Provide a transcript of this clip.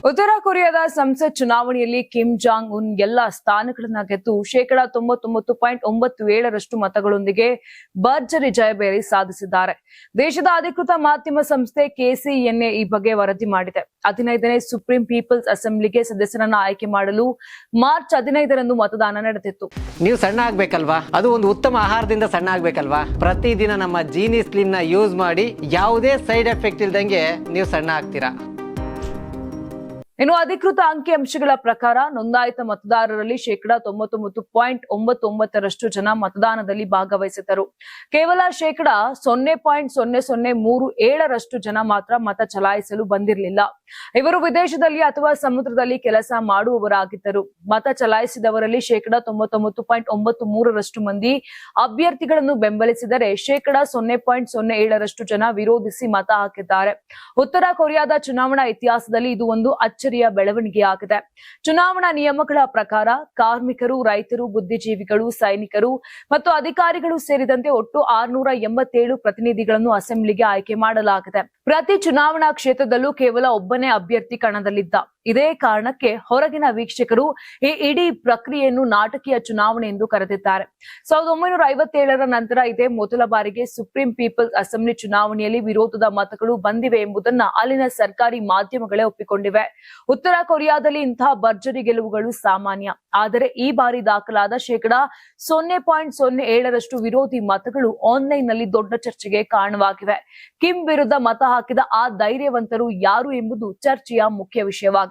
ಉತ್ತರ ಕೊರಿಯಾದ ಸಂಸತ್ ಚುನಾವಣೆಯಲ್ಲಿ ಕಿಮ್ ಜಾಂಗ್ ಉನ್ ಎಲ್ಲಾ ಸ್ಥಾನಗಳನ್ನ ಗೆದ್ದು 99.97% ಮತಗಳೊಂದಿಗೆ ಭರ್ಜರಿ ಜಯಬೇರಿ ಸಾಧಿಸಿದ್ದಾರೆ. ದೇಶದ ಅಧಿಕೃತ ಮಾಧ್ಯಮ ಸಂಸ್ಥೆ KCNA ಈ ಬಗ್ಗೆ ವರದಿ ಮಾಡಿದೆ. 15ನೇ ಸುಪ್ರೀಂ ಪೀಪಲ್ಸ್ ಅಸೆಂಬ್ಲಿಗೆ ಸದಸ್ಯರನ್ನ ಆಯ್ಕೆ ಮಾಡಲು ಮಾರ್ಚ್ 15ರಂದು ಮತದಾನ ನಡೆದಿತ್ತು. ನೀವು ಸಣ್ಣ ಆಗ್ಬೇಕಲ್ವಾ? ಅದು ಒಂದು ಉತ್ತಮ ಆಹಾರದಿಂದ ಸಣ್ಣ ಆಗ್ಬೇಕಲ್ವಾ? ಪ್ರತಿದಿನ ನಮ್ಮ ಜೀನಿ ಸ್ಲಿಮ್ ನ ಯೂಸ್ ಮಾಡಿ ಯಾವುದೇ ಸೈಡ್ ಎಫೆಕ್ಟ್ ಇಲ್ದಂಗೆ ನೀವು ಸಣ್ಣ ಆಗ್ತೀರಾ. ಇನ್ನು ಅಧಿಕೃತ ಅಂಕಿಅಂಶಗಳ ಪ್ರಕಾರ ನೋಂದಾಯಿತ ಮತದಾರರಲ್ಲಿ 99.99% ಜನ ಮತದಾನದಲ್ಲಿ ಭಾಗವಹಿಸಿದ್ದರು. ಕೇವಲ 0.0037% ಜನ ಮಾತ್ರ ಮತ ಚಲಾಯಿಸಲು ಬಂದಿರಲಿಲ್ಲ. ಇವರು ವಿದೇಶದಲ್ಲಿ ಅಥವಾ ಸಮುದ್ರದಲ್ಲಿ ಕೆಲಸ ಮಾಡುವವರಾಗಿದ್ದರು. ಮತ ಚಲಾಯಿಸಿದವರಲ್ಲಿ 99.93% ಮಂದಿ ಅಭ್ಯರ್ಥಿಗಳನ್ನು ಬೆಂಬಲಿಸಿದರೆ 0.07% ಜನ ವಿರೋಧಿಸಿ ಮತ ಹಾಕಿದ್ದಾರೆ. ಉತ್ತರ ಕೊರಿಯಾದ ಚುನಾವಣಾ ಇತಿಹಾಸದಲ್ಲಿ ಇದು ಒಂದು ಅಚ್ಚರಿಯ ಬೆಳವಣಿಗೆಯಾಗಿದೆ. ಚುನಾವಣಾ ನಿಯಮಗಳ ಪ್ರಕಾರ ಕಾರ್ಮಿಕರು, ರೈತರು, ಬುದ್ಧಿಜೀವಿಗಳು, ಸೈನಿಕರು ಮತ್ತು ಅಧಿಕಾರಿಗಳು ಸೇರಿದಂತೆ ಒಟ್ಟು 687 ಪ್ರತಿನಿಧಿಗಳನ್ನು ಅಸೆಂಬ್ಲಿಗೆ ಆಯ್ಕೆ ಮಾಡಲಾಗಿದೆ. ಪ್ರತಿ ಚುನಾವಣಾ ಕ್ಷೇತ್ರದಲ್ಲೂ ಕೇವಲ ಒಬ್ಬನೇ ಅಭ್ಯರ್ಥಿ ಕಣದಲ್ಲಿದ್ದ. ಇದೇ ಕಾರಣಕ್ಕೆ ಹೊರಗಿನ ವೀಕ್ಷಕರು ಈ ಇಡೀ ಪ್ರಕ್ರಿಯೆಯನ್ನು ನಾಟಕೀಯ ಚುನಾವಣೆ ಎಂದು ಕರೆದಿದ್ದಾರೆ. 1957ರ ನಂತರ ಇದೇ ಮೊದಲ ಬಾರಿಗೆ ಸುಪ್ರೀಂ ಪೀಪಲ್ಸ್ ಅಸೆಂಬ್ಲಿ ಚುನಾವಣೆಯಲ್ಲಿ ವಿರೋಧದ ಮತಗಳು ಬಂದಿವೆ ಎಂಬುದನ್ನ ಅಲ್ಲಿನ ಸರ್ಕಾರಿ ಮಾಧ್ಯಮಗಳೇ ಒಪ್ಪಿಕೊಂಡಿವೆ. ಉತ್ತರ ಕೊರಿಯಾದಲ್ಲಿ ಇಂತಹ ಭರ್ಜರಿ ಗೆಲುವುಗಳು ಸಾಮಾನ್ಯ. ಆದರೆ ಈ ಬಾರಿ ದಾಖಲಾದ 0.07% ವಿರೋಧಿ ಮತಗಳು ಆನ್ಲೈನ್ ನಲ್ಲಿ ದೊಡ್ಡ ಚರ್ಚೆಗೆ ಕಾರಣವಾಗಿವೆ. ಕಿಮ್ ವಿರುದ್ಧ ಮತ ಹಾಕಿದ ಆ ಧೈರ್ಯವಂತರು ಯಾರು ಎಂಬುದು ಚರ್ಚೆಯ ಮುಖ್ಯ ವಿಷಯವಾಗಿದೆ.